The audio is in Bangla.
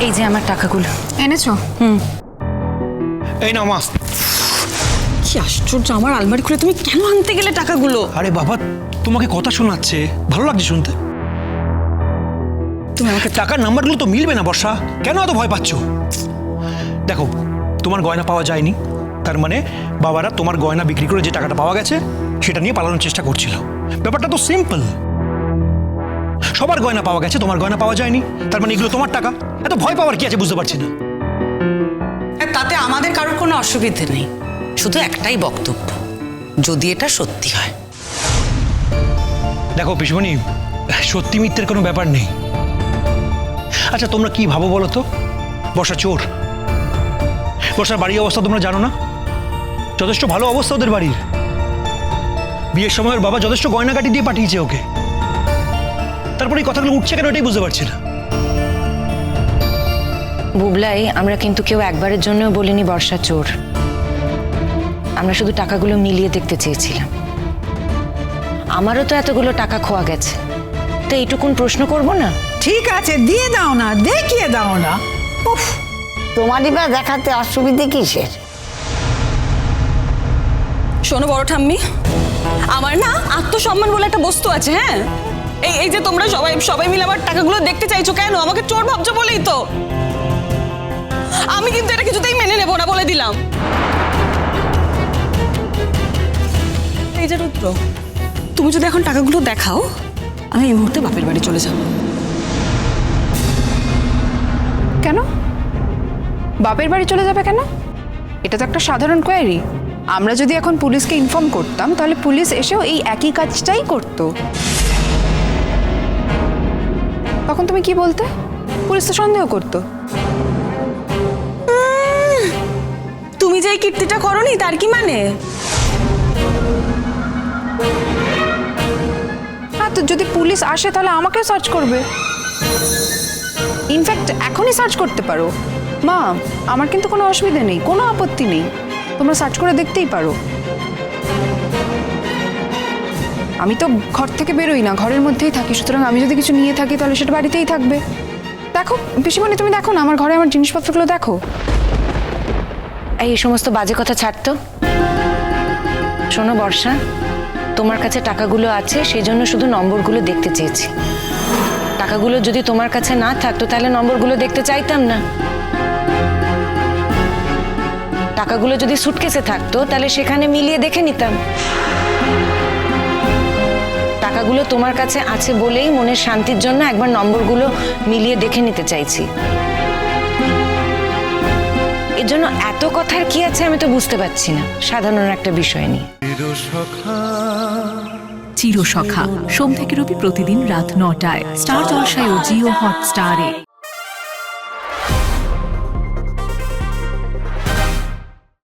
এই যে আমার টাকাগুলো এনেছো? এই নাও মা। কি আশ্চর্য, আমার আলমারি খুলে তুমি কেন আনতে গেলে টাকাগুলো? আরে বাবা, তোমাকে কথা শোনাচ্ছে, ভালো লাগছে শুনতে। তুমি আমাকে টাকার নাম্বারগুলো তো মিলবে না বর্ষা, কেন এত ভয় পাচ্ছ? দেখো, তোমার গয়না পাওয়া যায়নি, তার মানে বাবারা তোমার গয়না বিক্রি করে যে টাকাটা পাওয়া গেছে সেটা নিয়ে পালানোর চেষ্টা করছিল। ব্যাপারটা তো সিম্পল। সবার গয়না পাওয়া গেছে, তোমার গয়না পাওয়া যায়নি, তার মানে এগুলো তোমার টাকা। এত ভয় পাওয়ার কি আছে বুঝতে পারছি না। তাতে আমাদের কারোর কোনো অসুবিধে নেই, শুধু একটাই বক্তব্য, যদি এটা সত্যি হয়। দেখো পিসমণি, সত্যি মিথ্যের কোনো ব্যাপার নেই। আচ্ছা তোমরা কি ভাবো বলো তো? বর্ষা চোর, বর্ষার বাড়ির অবস্থা তোমরা জানো না? যথেষ্ট ভালো অবস্থা ওদের বাড়ির। বিয়ের সময় ওর বাবা যথেষ্ট গয়নাগাটি দিয়ে পাঠিয়েছে ওকে। তারপরে এই কথাগুলো উঠছে কেন এটাই বুঝতে পারছি না। বুবলাই, আমরা কিন্তু কেউ একবারের জন্যও বলিনি বর্ষা চোর। আমরা শুধু টাকাগুলো মিলিয়ে দেখতে চেয়েছিলাম। আমারও তো এতগুলো টাকা খোয়া গেছে, তো এইটুকুন প্রশ্ন করব না? ঠিক আছে, দিয়ে দাও না, দেখিয়ে দাও না। উফ, তোমারই বা দেখাতে অসুবিধে কিসের? শোনো বড় ঠাম্মি, আমার না আত্মসম্মান বলে একটা বস্তু আছে। হ্যাঁ, এই যে তোমরা সবাই মিলে আমার টাকাগুলো দেখতে চাইছো কেন? আমাকে চোর ভাবছো বলেই তো। আমি কিন্তু এটা কিছুতেই মেনে নেবো না, বলে দিলাম। এই যে রুদ্র, তুমি যদি এখন টাকাগুলো দেখাও, আমি এই মুহূর্তে বাপের বাড়ি চলে যাব। কেন বাপের বাড়ি চলে যাবে কেন? এটা তো একটা সাধারণ কোয়েরি। আমরা যদি এখন পুলিশকে ইনফর্ম করতাম, তাহলে পুলিশ এসেও এই একই কাজটাই করতো। তখন তুমি কি বলতে? পুলিশ তো সন্দেহ করতো। তুমি যে এই কীর্তিটা করোনি, তার কি মানে? হ্যাঁ, তো যদি পুলিশ আসে তাহলে আমাকেও সার্চ করবে। ইনফ্যাক্ট এখনই সার্চ করতে পারো। মা, আমার কিন্তু কোনো অসুবিধা নেই, কোনো আপত্তি নেই, তোমরা সার্চ করে দেখতেই পারো। আমি তো ঘর থেকে বেরোই না, ঘরের মধ্যেই থাকি, সুতরাং আমি যদি কিছু নিয়ে থাকি তাহলে সেটা বাড়িতেই থাকবে। দেখো পিসিমণি, তুমি দেখো না আমার ঘরে আমার জিনিসপত্রগুলো দেখো। এই সমস্ত বাজে কথা ছাড়তো। শোনো বর্ষা, তোমার কাছে টাকাগুলো আছে, সেই জন্য শুধু নম্বরগুলো দেখতে চেয়েছি। টাকাগুলো যদি তোমার কাছে না থাকতো তাহলে নম্বরগুলো দেখতে চাইতাম না। টাকাগুলো যদি সুটকেসে থাকতো তাহলে সেখানে মিলিয়ে দেখে নিতাম। টাকাগুলো তোমার কাছে আছে বলেই মনের শান্তির জন্য একবার নম্বরগুলো মিলিয়ে দেখে নিতে চাইছি। এর জন্য এত কথার কি আছে আমি তো বুঝতে পারছি না, সাধারণ একটা বিষয় নিয়ে। চিরসখা সোম থেকে রবি প্রতিদিন রাত ৯টায় স্টার জলসায় ও জিও হটস্টারে।